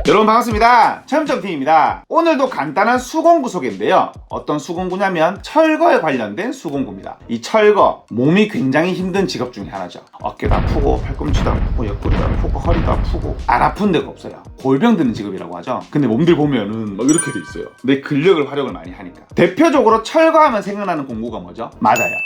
여러분 반갑습니다. 철점팀입니다. 오늘도 간단한 수공구 소개인데요. 어떤 수공구냐면 철거에 관련된 수공구입니다. 이 철거, 몸이 굉장히 힘든 직업 중에 하나죠. 어깨도 아프고 팔꿈치도 아프고 옆구리도 아프고 허리도 아프고 안 아픈 데가 없어요. 골병 드는 직업이라고 하죠. 근데 몸들 보면은 막 이렇게 돼 있어요. 내 근력을 활용을 많이 하니까. 대표적으로 철거하면 생각나는 공구가 뭐죠? 맞아요.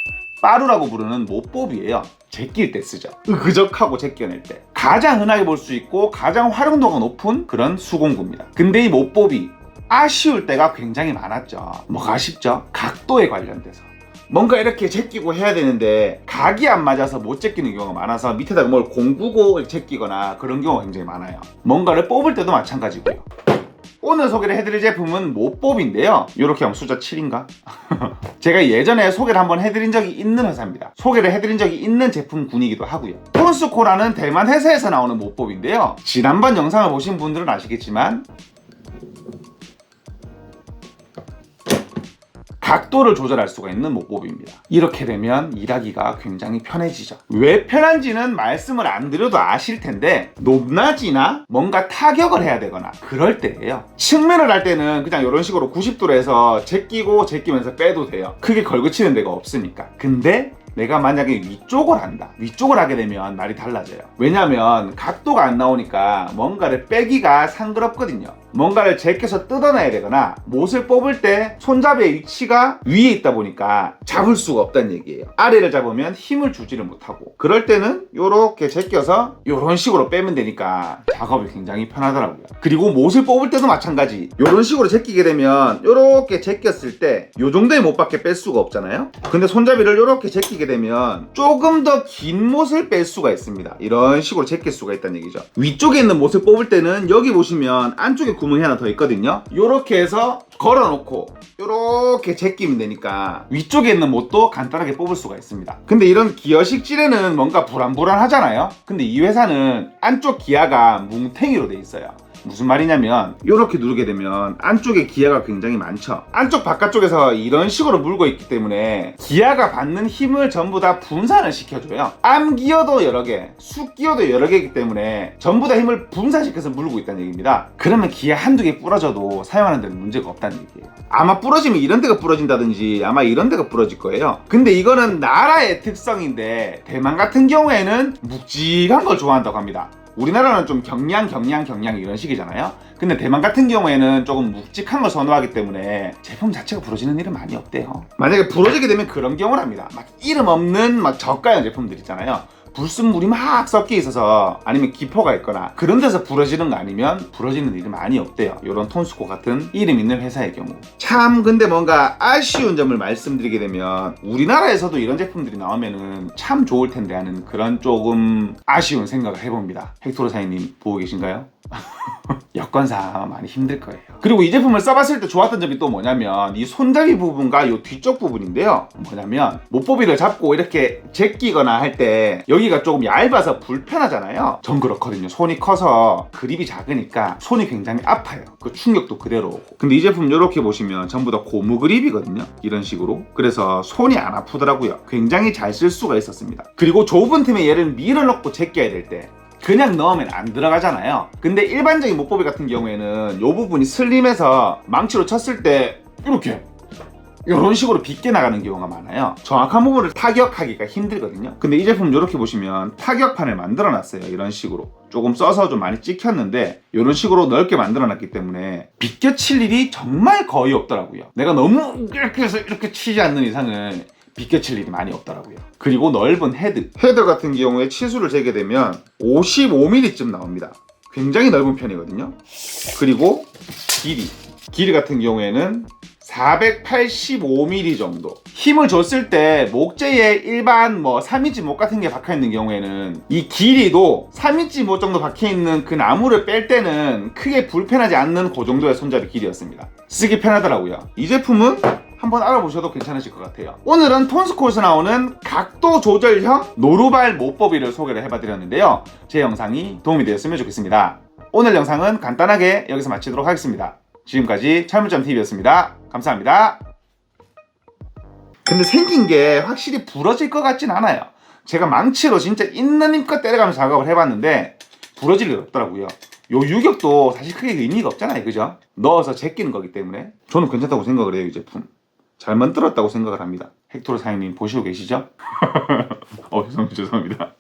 빠루라고 부르는 못법이에요. 제낄 때 쓰죠. 으그적하고 제껴낼 때 가장 흔하게 볼 수 있고 가장 활용도가 높은 그런 수공구입니다. 근데 이 못법이 아쉬울 때가 굉장히 많았죠. 뭐가 아쉽죠? 각도에 관련돼서 뭔가 이렇게 제끼고 해야 되는데 각이 안 맞아서 못 제끼는 경우가 많아서 밑에다가 뭘 공구고 제끼거나 그런 경우가 굉장히 많아요. 뭔가를 뽑을 때도 마찬가지고요. 오늘 소개를 해드릴 제품은 못법인데요. 이렇게 하면 숫자 7인가? 제가 예전에 소개를 한번 해드린 적이 있는 회사입니다. 소개를 해드린 적이 있는 제품군이기도 하고요. 톤스코라는 대만 회사에서 나오는 못법인데요. 지난번 영상을 보신 분들은 아시겠지만 각도를 조절할 수가 있는 못법입니다. 이렇게 되면 일하기가 굉장히 편해지죠. 왜 편한지는 말씀을 안 드려도 아실 텐데 높낮이나 뭔가 타격을 해야 되거나 그럴 때예요. 측면을 할 때는 그냥 이런 식으로 90도로 해서 제끼면서 빼도 돼요. 크게 걸그치는 데가 없으니까. 근데 내가 만약에 위쪽을 한다. 위쪽을 하게 되면 말이 달라져요. 왜냐면 각도가 안 나오니까 뭔가를 빼기가 상그럽거든요. 뭔가를 제껴서 뜯어내야 되거나 못을 뽑을 때 손잡이의 위치가 위에 있다 보니까 잡을 수가 없다는 얘기예요. 아래를 잡으면 힘을 주지를 못하고 그럴 때는 이렇게 제껴서 이런 식으로 빼면 되니까 작업이 굉장히 편하더라고요. 그리고 못을 뽑을 때도 마찬가지. 이런 식으로 제끼게 되면 이렇게 제꼈을 때 이 정도의 못밖에 뺄 수가 없잖아요. 근데 손잡이를 이렇게 제끼게 되면 조금 더 긴 못을 뺄 수가 있습니다. 이런 식으로 제낄 수가 있다는 얘기죠. 위쪽에 있는 못을 뽑을 때는 여기 보시면 안쪽에 구멍이 하나 더 있거든요. 이렇게 해서 걸어놓고 이렇게 제끼면 되니까 위쪽에 있는 못도 간단하게 뽑을 수가 있습니다. 근데 이런 기어식 찌레는 뭔가 불안불안하잖아요. 근데 이 회사는 안쪽 기아가 뭉탱이로 돼 있어요. 무슨 말이냐면 이렇게 누르게 되면 안쪽에 기아가 굉장히 많죠. 안쪽 바깥쪽에서 이런 식으로 물고 있기 때문에 기아가 받는 힘을 전부 다 분산을 시켜줘요. 암 기어도 여러 개, 숫 기어도 여러 개이기 때문에 전부 다 힘을 분산시켜서 물고 있다는 얘기입니다. 그러면 기아 한두 개 부러져도 사용하는 데는 문제가 없다는 얘기예요. 아마 부러지면 이런 데가 부러진다든지 아마 이런 데가 부러질 거예요. 근데 이거는 나라의 특성인데 대만 같은 경우에는 묵직한 걸 좋아한다고 합니다. 우리나라는 좀 경량 이런 식이잖아요. 근데 대만 같은 경우에는 조금 묵직한 걸 선호하기 때문에 제품 자체가 부러지는 일은 많이 없대요. 만약에 부러지게 되면 그런 경우를 합니다. 막 이름 없는 막 저가형 제품들 있잖아요. 불순물이 막 섞여 있어서 아니면 기포가 있거나 그런 데서 부러지는 거 아니면 부러지는 일이 많이 없대요. 이런 톤스코 같은 이름 있는 회사의 경우. 참 근데 뭔가 아쉬운 점을 말씀드리게 되면 우리나라에서도 이런 제품들이 나오면은 참 좋을 텐데 하는 그런 조금 아쉬운 생각을 해봅니다. 헥토르 사장님 보고 계신가요? 여건상 많이 힘들 거예요. 그리고 이 제품을 써봤을 때 좋았던 점이 또 뭐냐면 이 손잡이 부분과 이 뒤쪽 부분인데요. 뭐냐면 못보비를 잡고 이렇게 제끼거나 할 때 여기가 조금 얇아서 불편하잖아요. 전 그렇거든요. 손이 커서 그립이 작으니까 손이 굉장히 아파요. 그 충격도 그대로 오고. 근데 이 제품 이렇게 보시면 전부 다 고무 그립이거든요. 이런 식으로. 그래서 손이 안 아프더라고요. 굉장히 잘 쓸 수가 있었습니다. 그리고 좁은 틈에 얘를 밀어넣고 제껴야 될 때 그냥 넣으면 안 들어가잖아요. 근데 일반적인 못보비 같은 경우에는 이 부분이 슬림해서 망치로 쳤을 때 이렇게 이런 식으로 빗게 나가는 경우가 많아요. 정확한 부분을 타격하기가 힘들거든요. 근데 이 제품 이렇게 보시면 타격판을 만들어 놨어요. 이런 식으로 조금 써서 좀 많이 찍혔는데 이런 식으로 넓게 만들어 놨기 때문에 비껴칠 일이 정말 거의 없더라고요. 내가 너무 이렇게 해서 이렇게 치지 않는 이상은 비껴칠 일이 많이 없더라고요. 그리고 넓은 헤드 같은 경우에 치수를 재게 되면 55mm쯤 나옵니다. 굉장히 넓은 편이거든요. 그리고 길이 같은 경우에는 485mm 정도. 힘을 줬을 때 목재에 일반 3인치 못 같은 게 박혀있는 경우에는 이 길이도 3인치 못 정도 박혀있는 그 나무를 뺄 때는 크게 불편하지 않는 그 정도의 손잡이 길이였습니다. 쓰기 편하더라고요. 이 제품은 한번 알아보셔도 괜찮으실 것 같아요. 오늘은 톤스코에서 나오는 각도 조절형 노루발 못보비를 소개를 해봐드렸는데요. 제 영상이 도움이 되었으면 좋겠습니다. 오늘 영상은 간단하게 여기서 마치도록 하겠습니다. 지금까지 철물점TV였습니다. 감사합니다. 근데 생긴 게 확실히 부러질 것 같진 않아요. 제가 망치로 진짜 있는 힘껏 때려가면서 작업을 해봤는데 부러질 일 없더라고요. 요 유격도 사실 크게 의미가 없잖아요, 그죠? 넣어서 제끼는 거기 때문에 저는 괜찮다고 생각을 해요. 이 제품 잘 만들었다고 생각을 합니다. 헥토르 사장님 보시고 계시죠? 죄송합니다.